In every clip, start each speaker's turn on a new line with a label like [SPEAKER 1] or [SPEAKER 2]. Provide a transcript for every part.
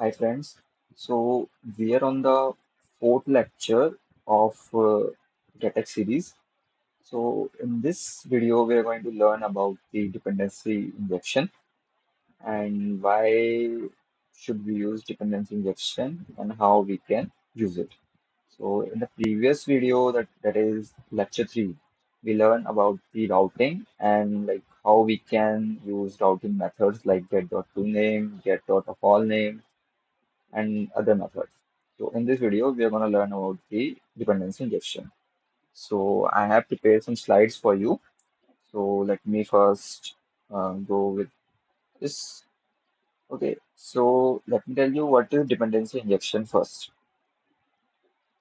[SPEAKER 1] Hi friends. So we are on the fourth lecture of GetX series. So in this video, we are going to learn about the dependency injection and why should we use dependency injection and how we can use it. So in the previous video, that is lecture 3, we learned about the routing and like how we can use routing methods like get.toName, get.AllName and other methods. So in this video, we are going to learn about the dependency injection. So I have prepared some slides for you. So let me first go with this. Okay, so let me tell you what is dependency injection first.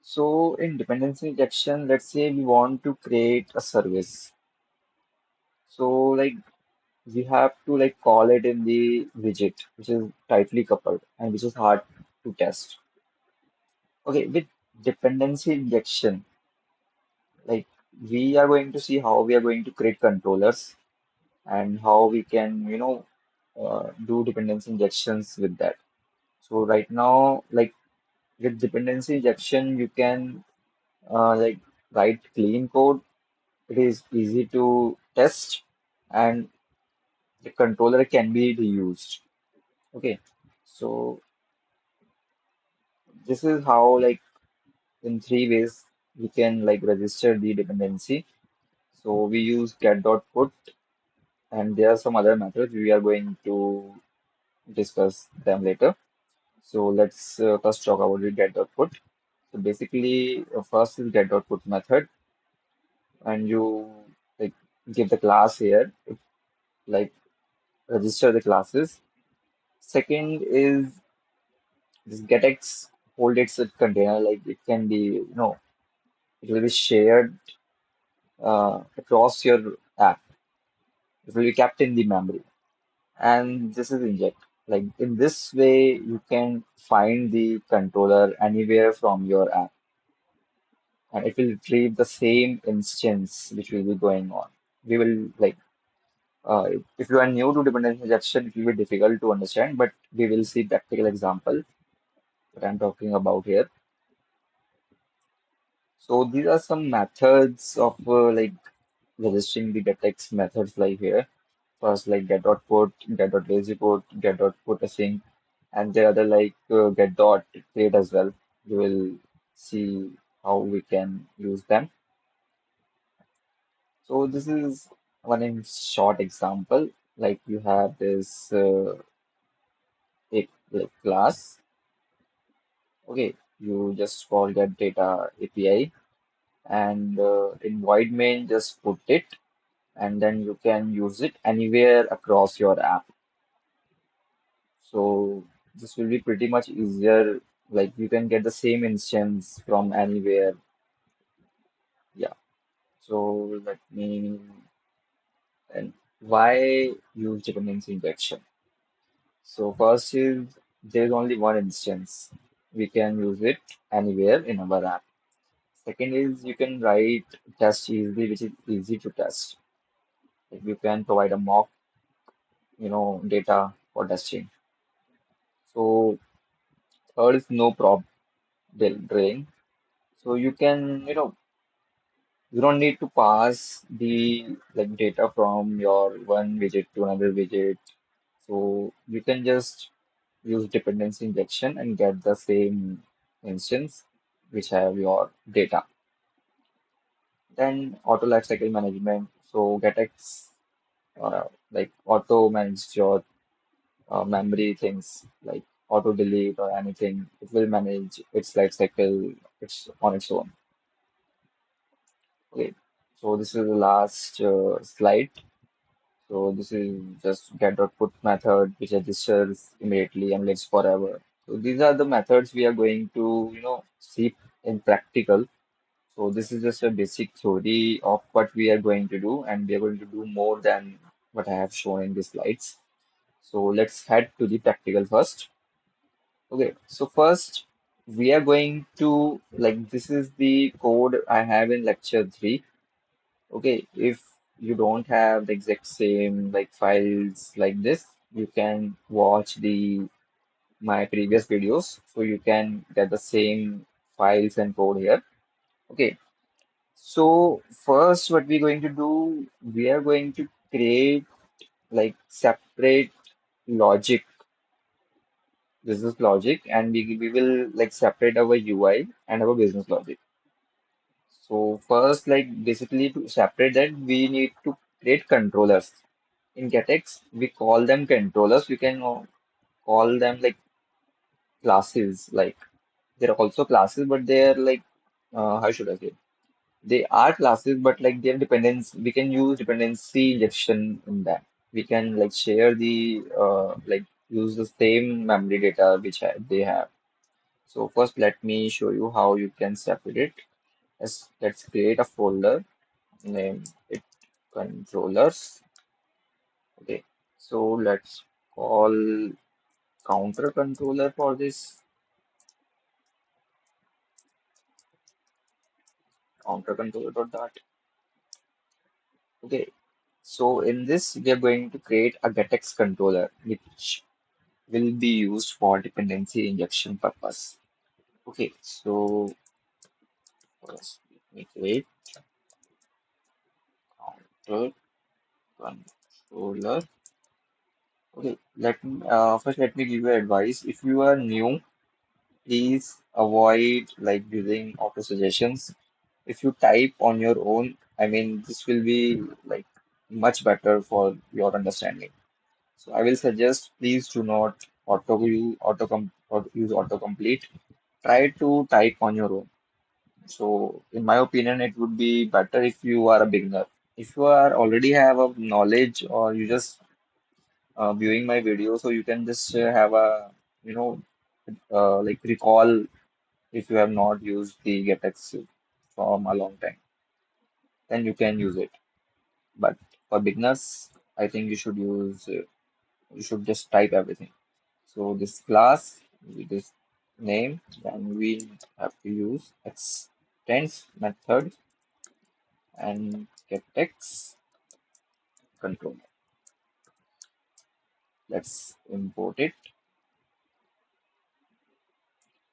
[SPEAKER 1] So in dependency injection, let's say we want to create a service. So like we have to like call it in the widget, which is tightly coupled and which is hard to test. Okay, with dependency injection, like we are going to see how we are going to create controllers and how we can, do dependency injections with that. So right now, like with dependency injection, you can like write clean code. It is easy to test and the controller can be reused. Okay. So this is how like in three ways we can like register the dependency. So we use get.put and there are some other methods we are going to discuss them later. So let's first talk about the get.put. So basically, first is get.put method, and you like give the class here, like register the classes. Second is this getx hold its container, like it can be, it will be shared across your app. It will be kept in the memory. And this is inject. Like in this way, you can find the controller anywhere from your app, and it will retrieve the same instance which will be going on. We will like if you are new to dependency injection, it will be difficult to understand, but we will see practical example that I'm talking about here. So these are some methods of like registering the getX methods like here. First, like get.put, get.lazyPut, get.put async, and there are other like get.create as well. We will see how we can use them. So this is one in short example. Like you have this like class. Okay, you just call get data API and in void main just put it and then you can use it anywhere across your app. So this will be pretty much easier. Like you can get the same instance from anywhere. Yeah. So let me and why use dependency injection? So first is there's only one instance. We can use it anywhere in our app. Second is you can write test easily, which is easy to test. Like you can provide a mock, data for testing. So third is no prop drain. So you can, you don't need to pass the like data from your one widget to another widget. So you can just use dependency injection and get the same instance which have your data. Then auto lifecycle management. So GetX like auto manage your memory things like auto delete or anything. It will manage its lifecycle. It's on its own. Okay. So this is the last slide. So this is just get.put method which registers immediately and lives forever. So these are the methods we are going to, see in practical. So this is just a basic theory of what we are going to do, and we are going to do more than what I have shown in the slides. So let's head to the practical first. Okay, so first we are going to like this is the code I have in lecture 3. Okay, if you don't have the exact same like files like this, you can watch the my previous videos, so you can get the same files and code here. Okay, so first what we're going to do, we are going to create like separate logic, business logic, and we will like separate our UI and our business logic. So first, like basically to separate that, we need to create controllers. In GetX, we call them controllers. We can call them like classes. Like they're also classes, but they're like how should I say? They are classes, but like their dependence, we can use dependency injection in that. We can like share the like use the same memory data which they have. So first, let me show you how you can separate it. Let's create a folder, name it controllers. Okay, so let's call counter controller for this counter controller dot dart. Okay, so in this we are going to create a getX controller which will be used for dependency injection purpose. Okay, so first let me create counter controller. Okay, first let me give you advice. If you are new, please avoid like using auto suggestions. If you type on your own, I mean this will be like much better for your understanding. So I will suggest please do not use autocomplete. Try to type on your own. So in my opinion, it would be better if you are a beginner. If you are already have a knowledge or you just viewing my video, so you can just have a you know like recall if you have not used the GetX from a long time, then you can use it. But for beginners, I think you should just type everything. So this class with this name, then we have to use extends method and GetX controller. Let's import it.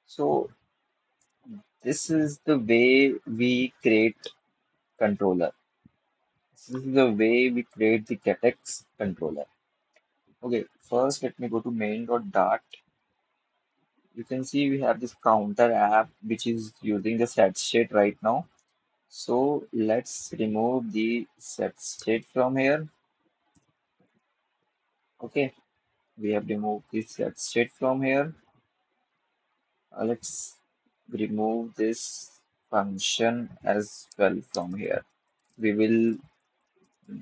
[SPEAKER 1] So this is the way we create controller. This is the way we create the GetX controller. Okay, first let me go to main.dart. You can see we have this counter app which is using the set state right now. So let's remove the set state from here. Okay, we have removed the set state from here. Let's remove this function as well from here. We will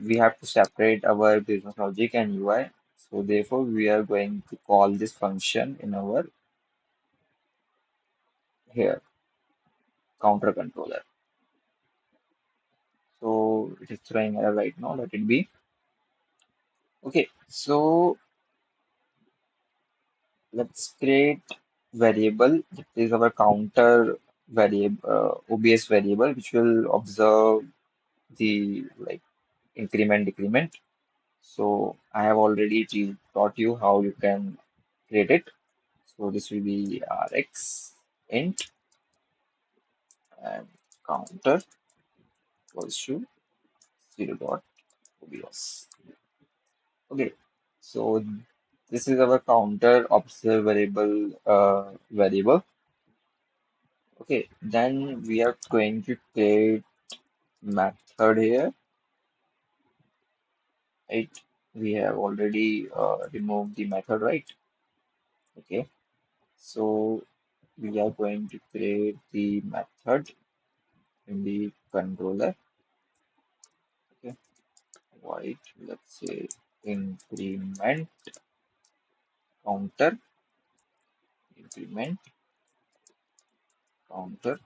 [SPEAKER 1] we have to separate our business logic and UI. So therefore we are going to call this function in our here counter controller. So it is throwing error right now. Let it be. Okay, so let's create variable. That is our counter variable, OBS variable, which will observe the like increment decrement. So I have already taught you how you can create it. So this will be rx int and counter equals to 0 dot obs. Okay, so this is our counter observable variable. Okay, then we are going to create method here, right? We have already removed the method, right? Okay, so we are going to create the method in the controller. Okay, void, let's say increment counter, increment counter.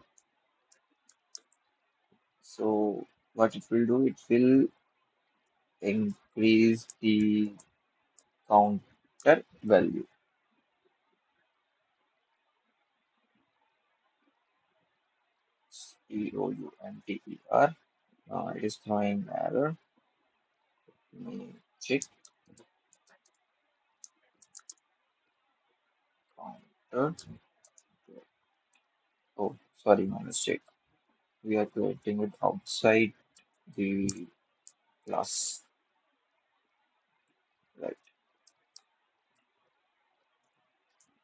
[SPEAKER 1] So what it will do, it will increase the counter value. counter. It is throwing error. Let me check. uh, oh, sorry, my mistake. We are creating it outside the class, right?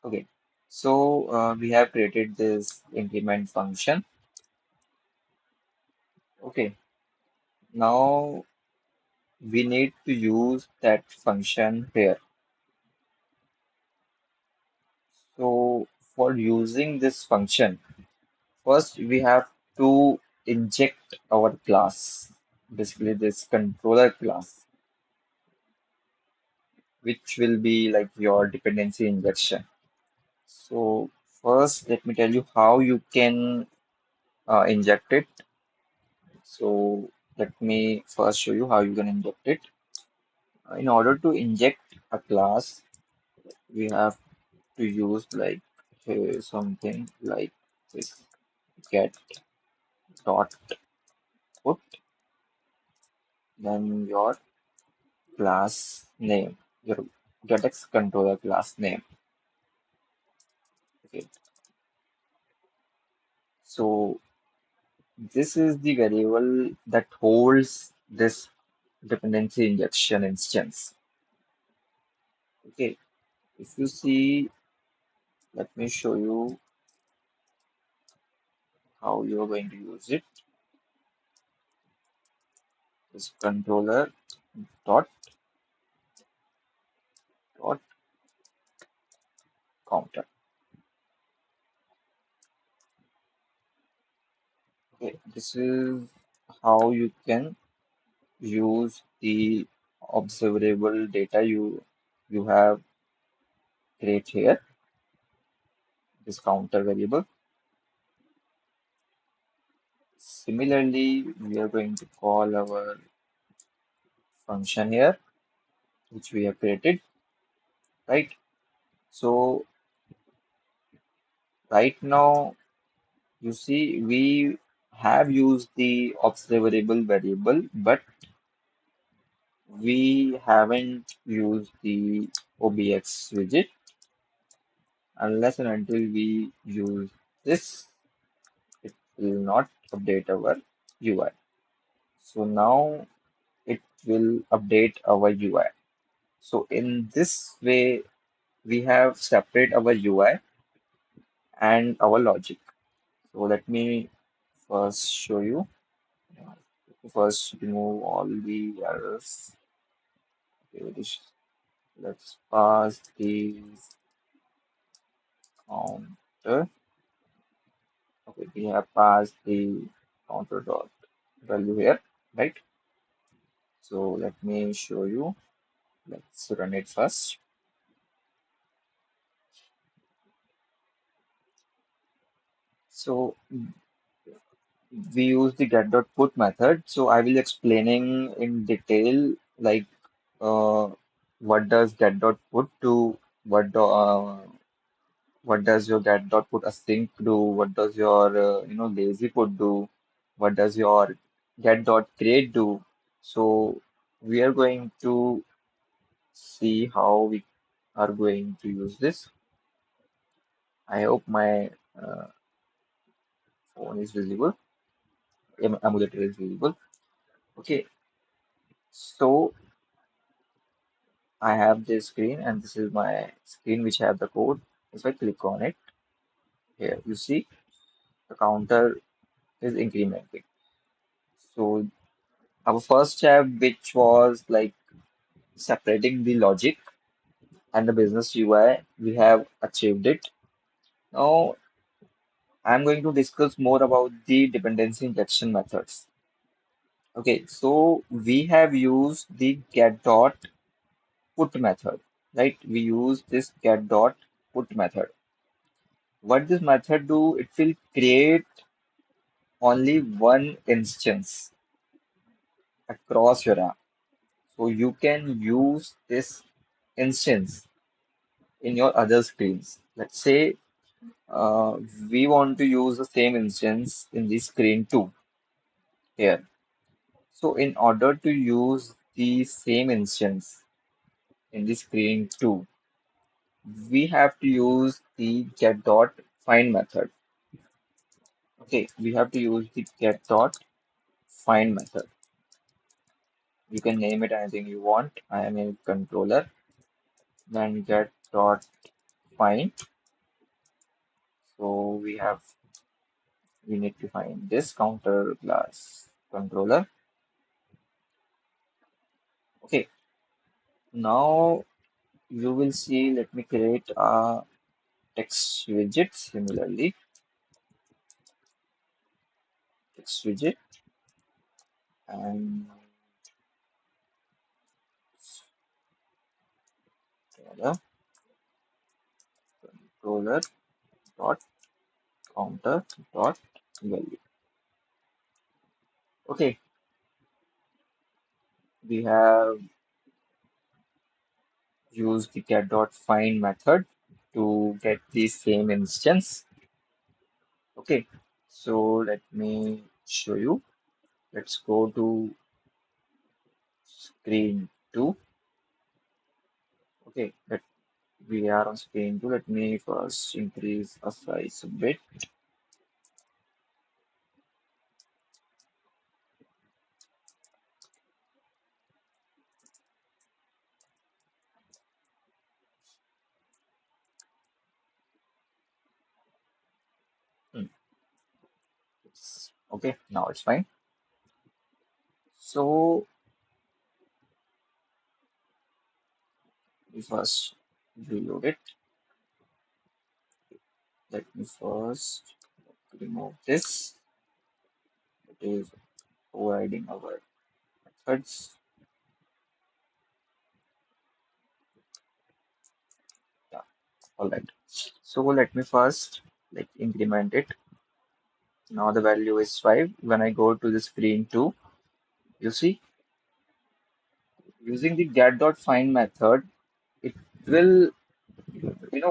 [SPEAKER 1] Okay. So we have created this increment function. Okay. Now we need to use that function here. So for using this function, first we have to inject our class, basically this controller class, which will be like your dependency injection. So first, let me tell you how you can inject it. So let me first show you how you can inject it. In order to inject a class, we have to use like something like this get dot put, then your class name, your GetX controller class name. Okay, so this is the variable that holds this dependency injection instance. Okay, if you see, let me show you how you're going to use it. This controller dot dot counter. Okay, this is how you can use the observable data you have create here, this counter variable. Similarly, we are going to call our function here, which we have created, right? So right now, you see, we have used the observable variable, but we haven't used the OBX widget unless and until we use this, it will not update our UI. So now it will update our UI. So in this way, we have separate our UI and our logic. So let me first show you. First, remove all the errors. Okay, let's pass the counter. Okay, we have passed the counter dot value here, right? So let me show you. Let's run it first. So we use the get.put method. So I will explaining in detail like what does get.put do, what do, what does your get.put async do, what does your lazy put do, what does your get.create do. So we are going to see how we are going to use this. I hope my phone is visible, emulator is visible. Okay, so I have this screen and this is my screen which have the code. If I click on it, here you see the counter is incrementing. So our first step, which was like separating the logic and the business UI, we have achieved it. Now I'm going to discuss more about the dependency injection methods. Okay, so we have used the get.put method, right? We use this get.put method. What this method do, it will create only one instance across your app. So you can use this instance in your other screens. Let's say uh, we want to use the same instance in the screen 2 here. So in order to use the same instance in the screen 2, we have to use the get.find method. Okay, we have to use the get.find method. You can name it anything you want. I am a controller. Then get.find. So we need to find this counter class controller. Okay, now you will see, let me create a text widget similarly. Text widget and controller dot counter dot value. Okay, we have used the get.find method to get the same instance. Okay, so let me show you. Let's go to screen 2. Okay, we are on screen 2. Let me first increase a size a bit. Hmm, okay, now it's fine. So we first reload it. Let me first remove this. It is overriding our methods. Yeah, all right. So let me first increment it. Now the value is 5. When I go to the screen 2, you see, using the get.find method, it will,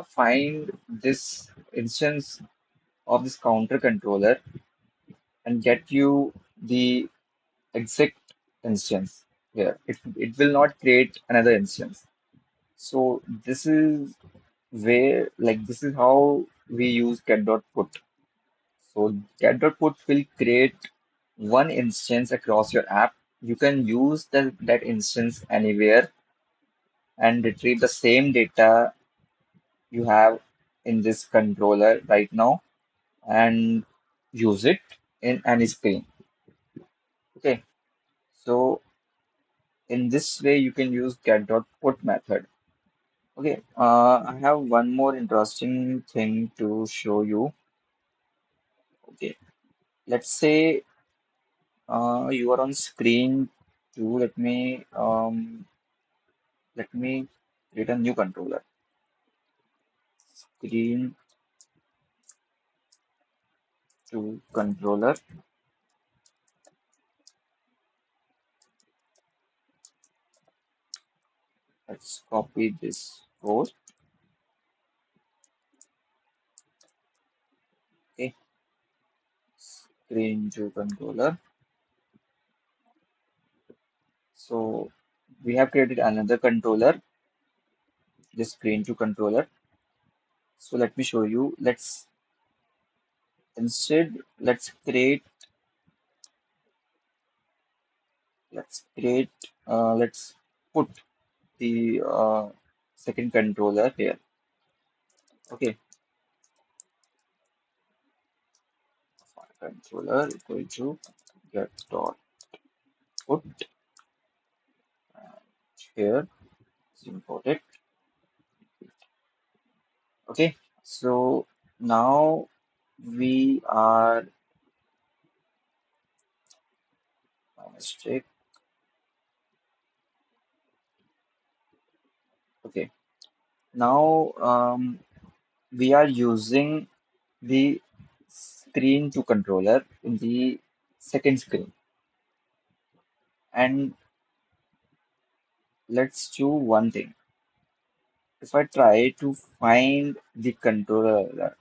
[SPEAKER 1] find this instance of this counter controller and get you the exact instance here. It will not create another instance. So this is how we use get.put. So get.put will create one instance across your app. You can use that instance anywhere and retrieve the same data you have in this controller right now and use it in any screen. Okay, so in this way you can use get.put method. Okay, I have one more interesting thing to show you. Okay, let's say you are on screen two. Let me create a new controller. Screen to controller. Let's copy this code. Okay, screen to controller. So we have created another controller, this screen to controller. So let me show you. Instead let's put the second controller here. Okay, controller equal to get dot put here. Let's import it. Okay, so now we are my mistake. Okay, now we are using the screen to controller in the second screen, and let's do one thing. If I try to find the controller,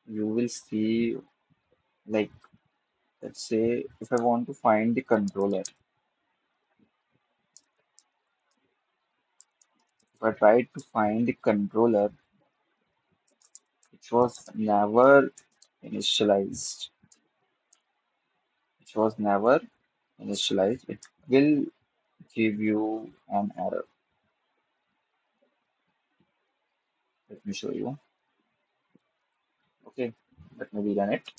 [SPEAKER 1] you will see, like, let's say if I want to find the controller, if I try to find the controller, which was never initialized, which was never initialized, it will give you an error. Let me show you. Okay, let me rerun it.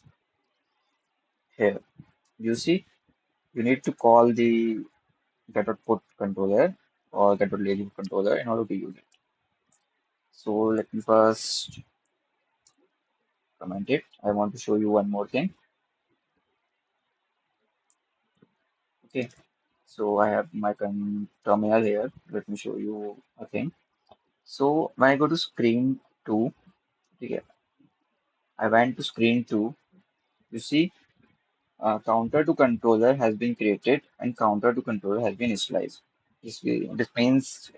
[SPEAKER 1] Here, you see, you need to call the Get.put controller or Get.lazyPut controller in order to use it. So let me first comment it. I want to show you one more thing. Okay, so I have my terminal here. Let me show you a thing. So when I go to screen 2, okay, I went to screen 2. You see, counter to controller has been created and counter to controller has been initialized. This means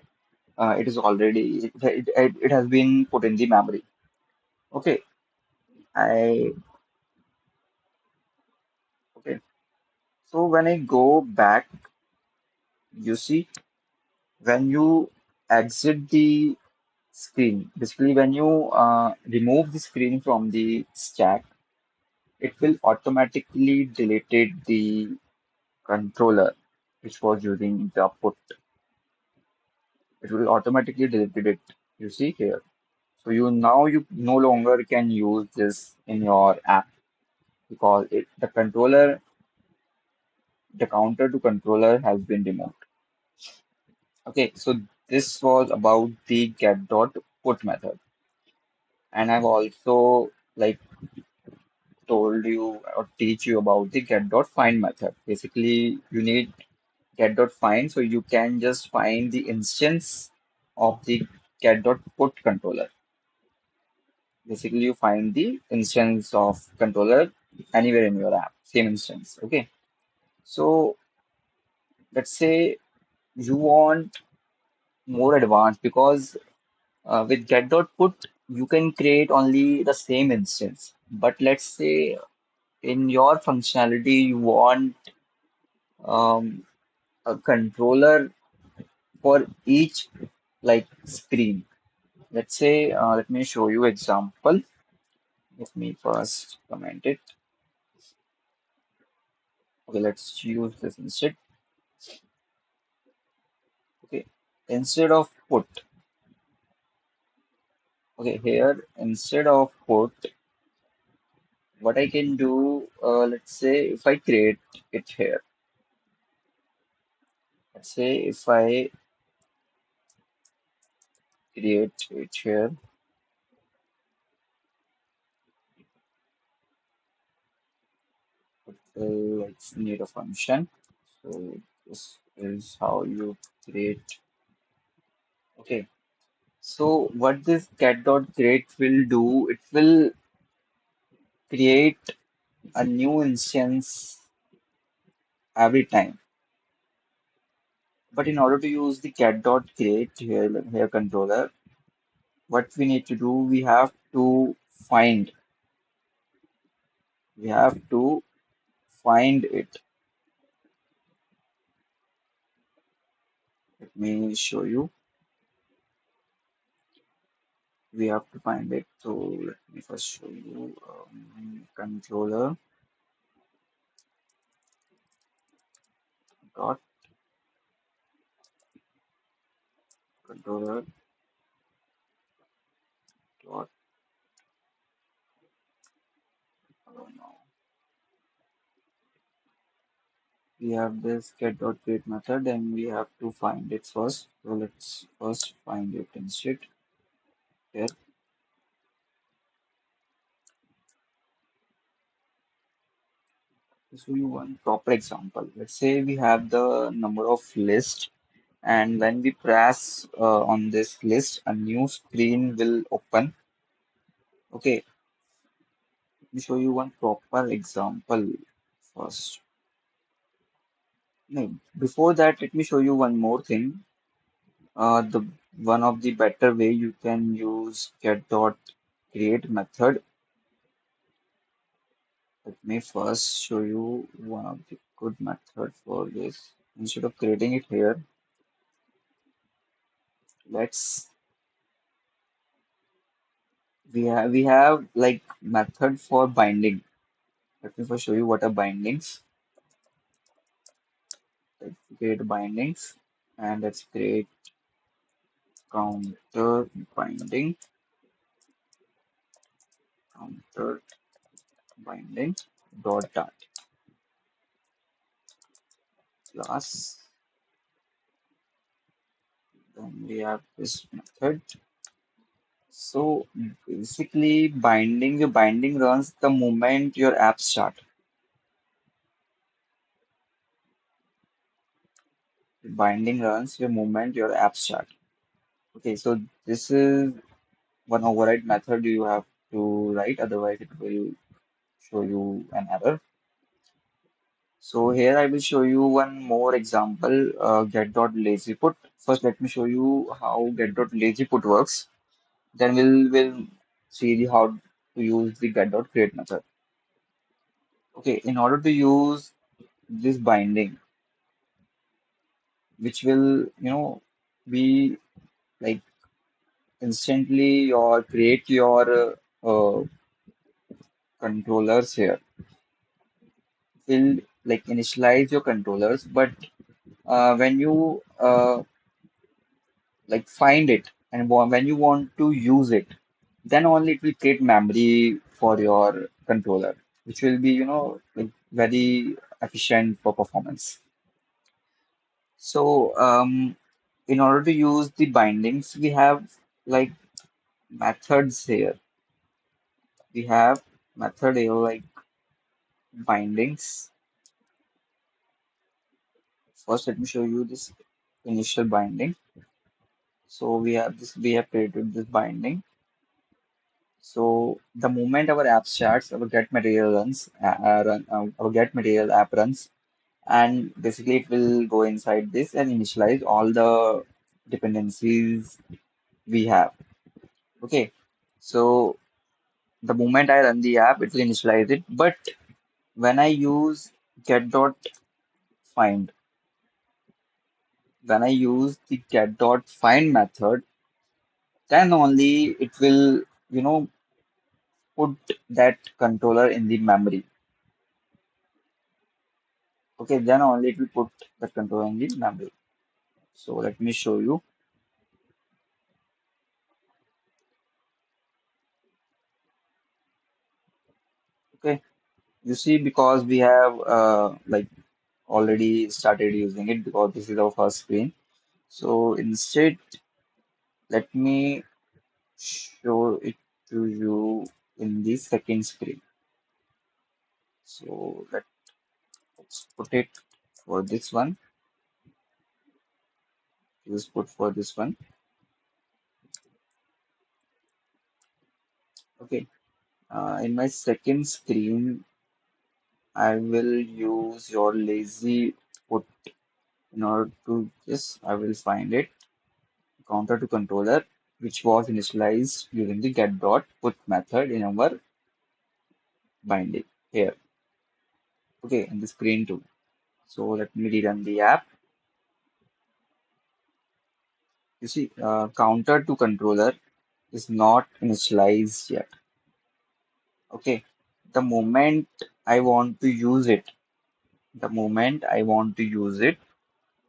[SPEAKER 1] it is already it has been put in the memory. Okay, I okay. So when I go back, you see when you exit the screen, basically when you remove the screen from the stack, it will automatically delete the controller which was using the put. It will automatically delete it. You see here. So you no longer can use this in your app because the counter to controller has been removed. Okay, so this was about the get.put method, and I've also like told you or teach you about the get.find method. Basically, you need get.find so you can just find the instance of the get.put controller. Basically, you find the instance of controller anywhere in your app, same instance. Okay, so let's say you want more advanced because with get.put you can create only the same instance. But let's say in your functionality you want um, a controller for each like screen. Let's say let me show you example. Let me first comment it. Okay, let's use this instead. Okay, instead of put. Okay, here instead of put, what I can do, let's say if I create it here. Let's say if I create it here, let's need a function. So this is how you create. Okay. So what this get.create will do, it will create a new instance every time. But in order to use the get.create here controller, what we need to do, find, we have to find it. Let me show you. We have to find it. So let me first show you controller dot controller dot I don't know. We have this get.create method and we have to find it first. So let's first find it instead here. To show you one proper example. Let's say we have the number of list, and when we press on this list, a new screen will open. Okay, let me show you one proper example first. No, before that, let me show you one more thing. The one of the better way you can use get.create method. Let me first show you one of the good method for this. Instead of creating it here, let's we have like method for binding. Let me first show you what are bindings. Let's create bindings and let's create counter binding, counter binding dot class. Then we have this method. So basically, your binding runs the moment your apps start. Binding runs your moment your apps start. Okay, so this is one override method you have to write, otherwise it will show you an error. So here I will show you one more example, get.lazyPut. First, let me show you how get.lazyPut works. Then we'll see how to use the get.create method. Okay, in order to use this binding, which will, be like instantly or create your controllers here, will like initialize your controllers, but when you like find it and when you want to use it, then only it will create memory for your controller, which will be, like very efficient for performance. So, in order to use the bindings, we have like methods here. We have method here like bindings. First, let me show you this initial binding. So we have created this binding. So the moment our app starts, our get material our get material app runs, and basically it will go inside this and initialize all the dependencies we have. Okay, so the moment I run the app, it will initialize it. But when I use get.find, when I use the get.find method, then only it will, put that controller in the memory. Okay, then only it will put the controller in the memory. So let me show you. Okay, you see, because we have like already started using it because this is our first screen. So instead, let me show it to you in the second screen. So let's put it for this one. Use put for this one. Okay. In my second screen, I will use your lazy put in order to this. I will find it counter to controller, which was initialized using the get.put method in our binding here. Okay, in the screen too. So let me rerun the app. You see, counter to controller is not initialized yet. Okay, the moment I want to use it, the moment I want to use it,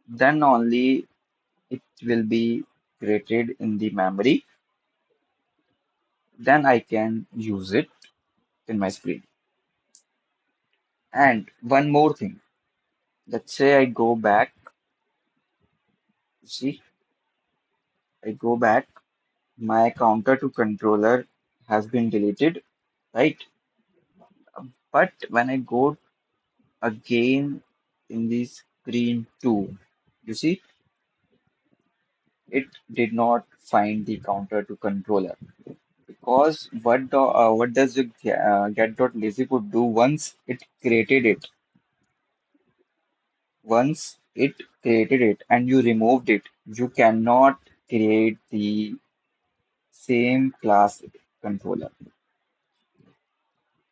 [SPEAKER 1] then only it will be created in the memory. Then I can use it in my screen. And one more thing. Let's say I go back. You see, I go back. My counter to controller has been deleted, right? But when I go again in the screen 2, you see, it did not find the counter to controller. Because what does the get.lazyPut do once it created it? Once it created it and you removed it, you cannot create the same class controller.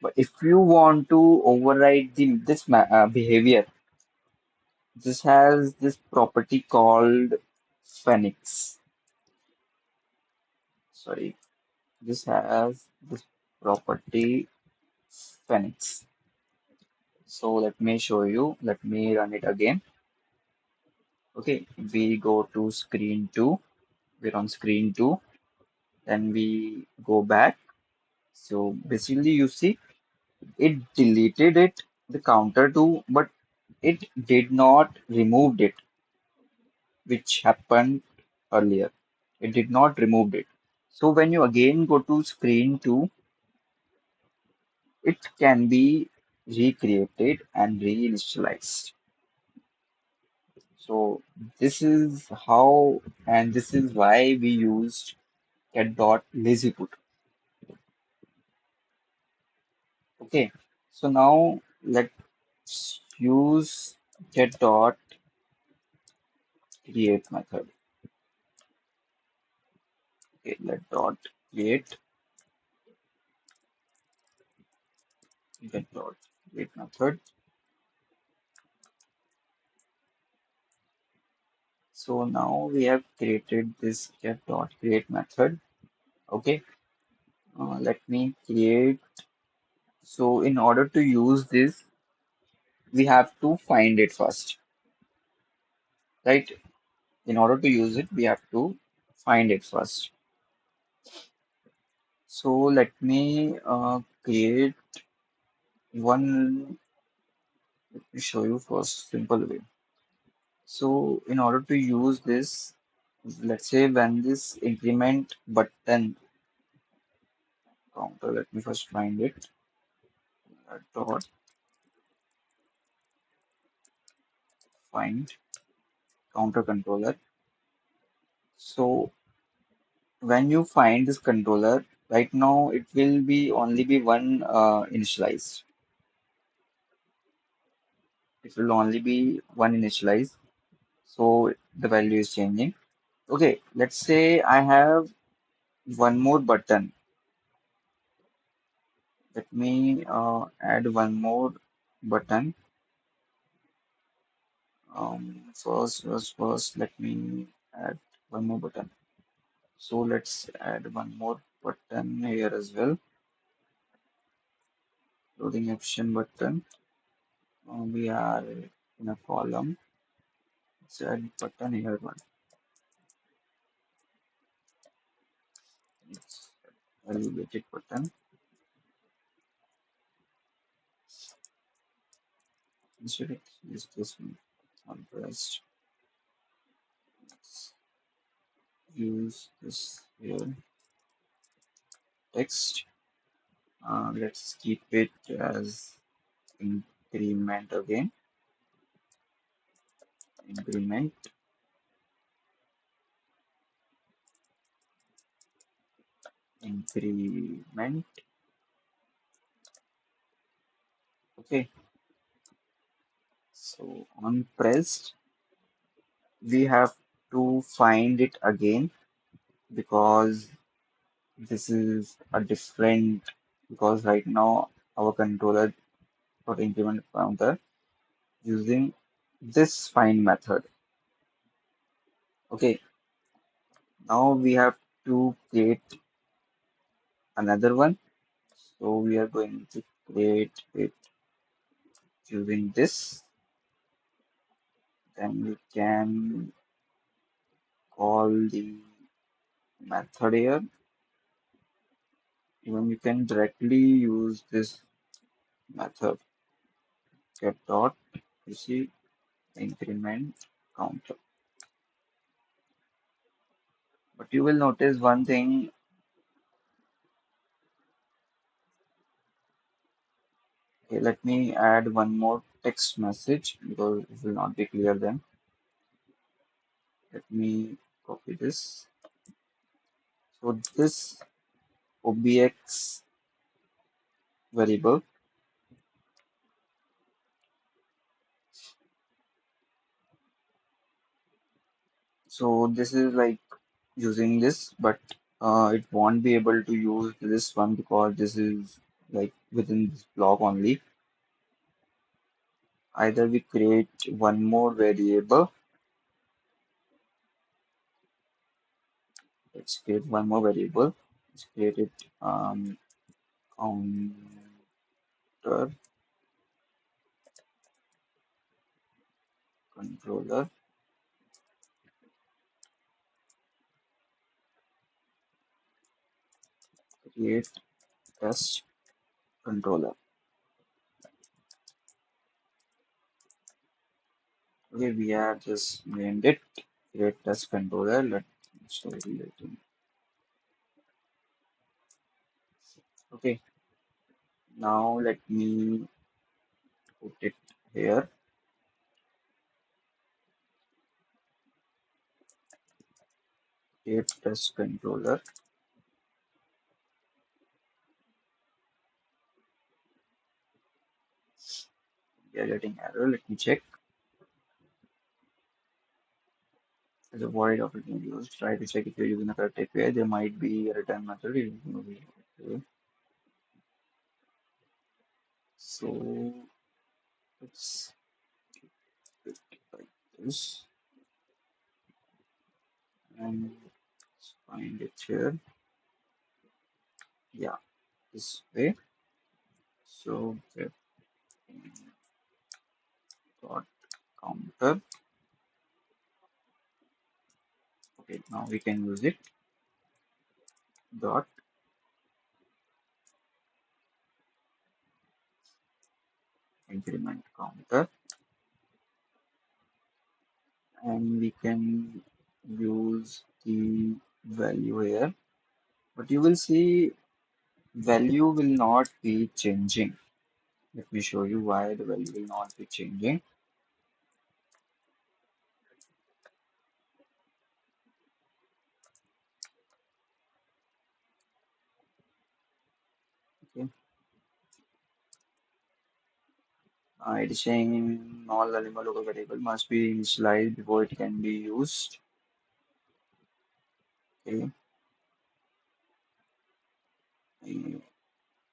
[SPEAKER 1] But if you want to override behavior, this has this property called Phoenix. Sorry. this has this property Phoenix. So let me show you. Let me run it again. Okay, we go to screen 2. We're on screen 2. Then we go back. So basically, you see, it deleted it, the counter too, but it did not remove it, which happened earlier. It did not remove it. So when you again go to screen 2, it can be recreated and reinitialized. So this is how and this is why we used get.lazyPut. Okay. So now let's use get.create method. Okay, let dot create get.create method. So now we have created this get.create method. Okay. Let me create. So in order to use this, we have to find it first, right? In order to use it, we have to find it first. So let me create one. Let me show you first simple way. So in order to use this, let's say when this increment button counter, let me first find it. Dot find counter controller. So when you find this controller, right now it will be only be one initialized. It will only be one initialized. So the value is changing. Okay, let's say I have one more button. Let me add one more button. First, let me add one more button. So let's add one more button here as well. Loading option button. We are in a column. Let's add button here one. It's elevated button. Instead of use this one on pressed. Let's use this here text. Let's keep it as increment again. Increment, increment. Okay. So on pressed, we have to find it again because this is a different because right now our controller for increment counter using this find method. Okay, now we have to create another one. So we are going to create it using this. Then we can call the method here. Even you can directly use this method get dot you see increment counter. But you will notice one thing. Okay, let me add one more text message because it will not be clear then. Let me copy this. So this obx variable. So this is like using this, but it won't be able to use this one because this is like within this block only. Either we create one more variable. Let's create one more variable. Let's create it counter controller. Create test controller. Okay, we have just named it create test controller. Let's start relating. Okay, now let me put it here. Create test controller. We are getting error. Let me check. As a void of it used. Try to check if you're using the correct API. There might be a return method. Okay. So let's put it like this and let's find it here. Yeah, this way. So get dot counter. Okay, now we can use it. Dot increment counter, and we can use the value here. But you will see value will not be changing. Let me show you why the value will not be changing. Okay. It is saying all animal local variable must be initialized before it can be used. Okay. I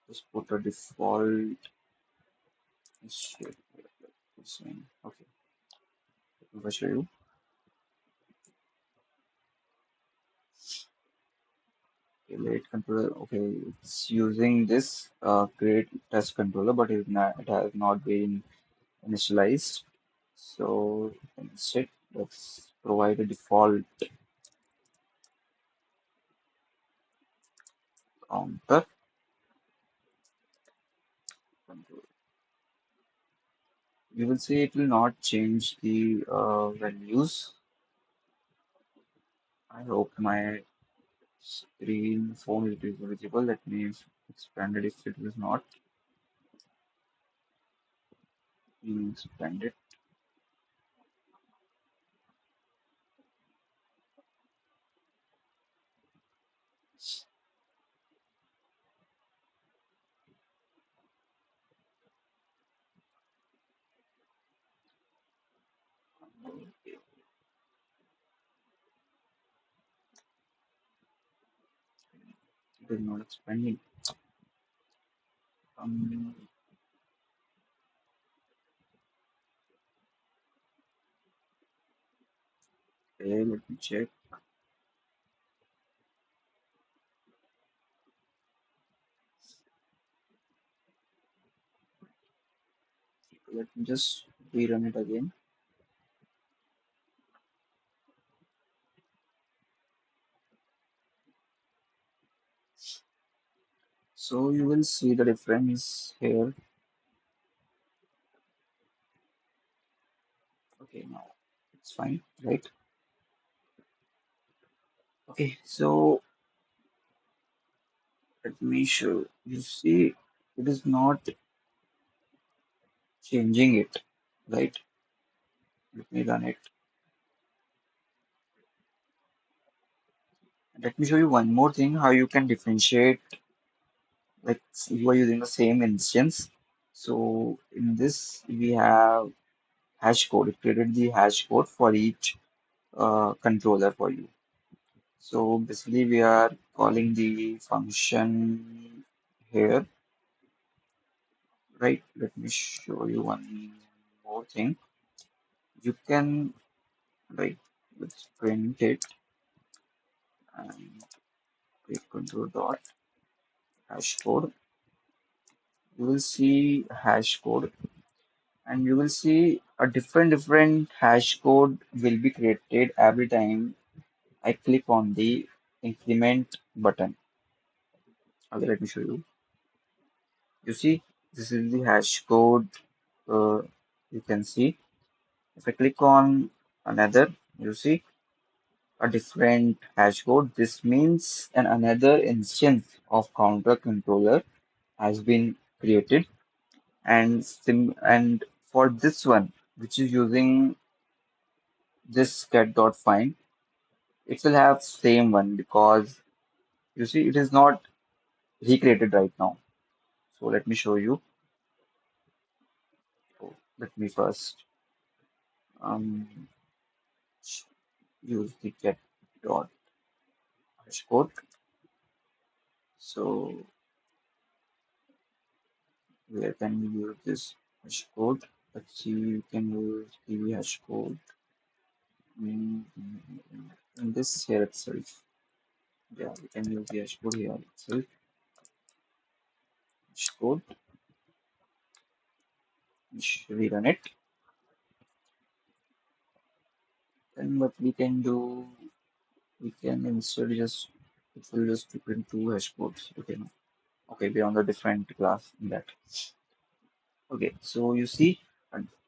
[SPEAKER 1] just put a default. Shit. Okay. Let me show you. Okay, late controller. Okay, it's using this create test controller, but it has not been initialized. So instead, let's provide a default counter controller. You will see it will not change the values. I hope my screen phone is visible. Let me expand it if it is not. Expand it. It is not expanding. Um, okay, let me check. Let me just rerun it again. So you will see the difference here. Okay, now it's fine, right? Okay, so let me show. You see, it is not changing it, right? Let me run it. Let me show you one more thing how you can differentiate like you are using the same instance. So in this we have hash code. It created the hash code for each controller for you. So basically we are calling the function here, right? Let me show you one more thing. You can like let's print it and control dot hash code. You will see hash code, and you will see a different hash code will be created every time I click on the increment button. Okay, let me show you. You see, this is the hash code. Uh, you can see if I click on another, you see a different hash code. This means another instance of counter controller has been created, and for this one, which is using this get.find, it will have same one because you see it is not recreated right now. So let me show you. So let me first um, use the get dot hash code. So where can we use this hash code? Let's see, you can use the hash code in this here itself. Yeah, we can use the hash code here itself. Hash code, rerun it. Then what we can do, we can instead just it will just print two hash codes. Okay, no. Okay, we're on the different class in that. Okay, so you see,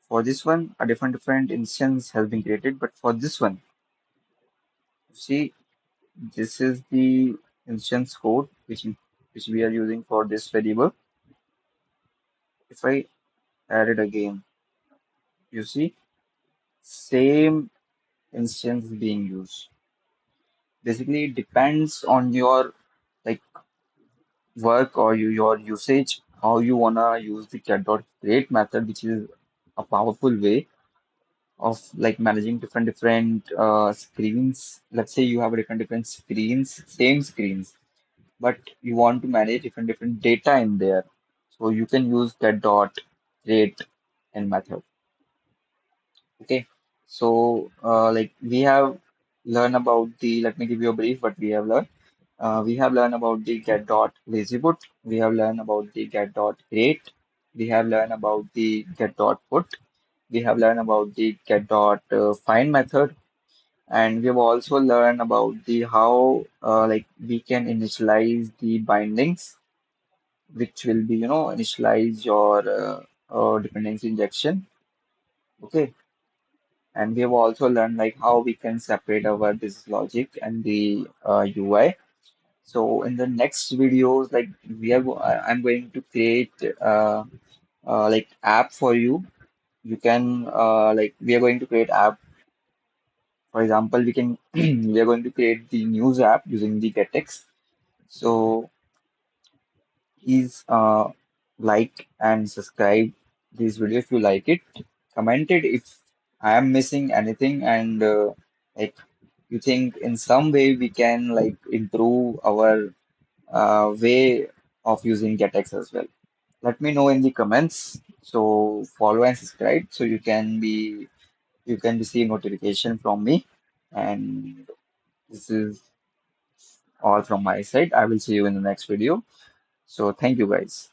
[SPEAKER 1] for this one, a different instance has been created, but for this one, you see, this is the instance code which we are using for this variable. If I add it again, you see, same instance being used. Basically, it depends on your like work or your usage, how you wanna use the get.create method, which is a powerful way of like managing different screens. Let's say you have different screens, same screens, but you want to manage different data in there. So you can use get.create and method. Okay. So like we have learned about the, let me give you a brief what we have learned. We have learned about the get.lazyPut. We have learned about the get.create. We have learned about the get.put. We have learned about the get.find method. And we have also learned about the how like we can initialize the bindings, which will be, initialize your dependency injection. Okay. And we have also learned like how we can separate our business logic and the UI. So in the next videos, like I'm going to create like app for you. You can like we are going to create app. For example, we can we are going to create the news app using the GetX. So please like and subscribe this video if you like it. Comment it if I am missing anything, and like you think in some way we can like improve our way of using GetX as well. Let me know in the comments. So follow and subscribe so you can receive notification from me. And this is all from my side. I will see you in the next video. So thank you guys.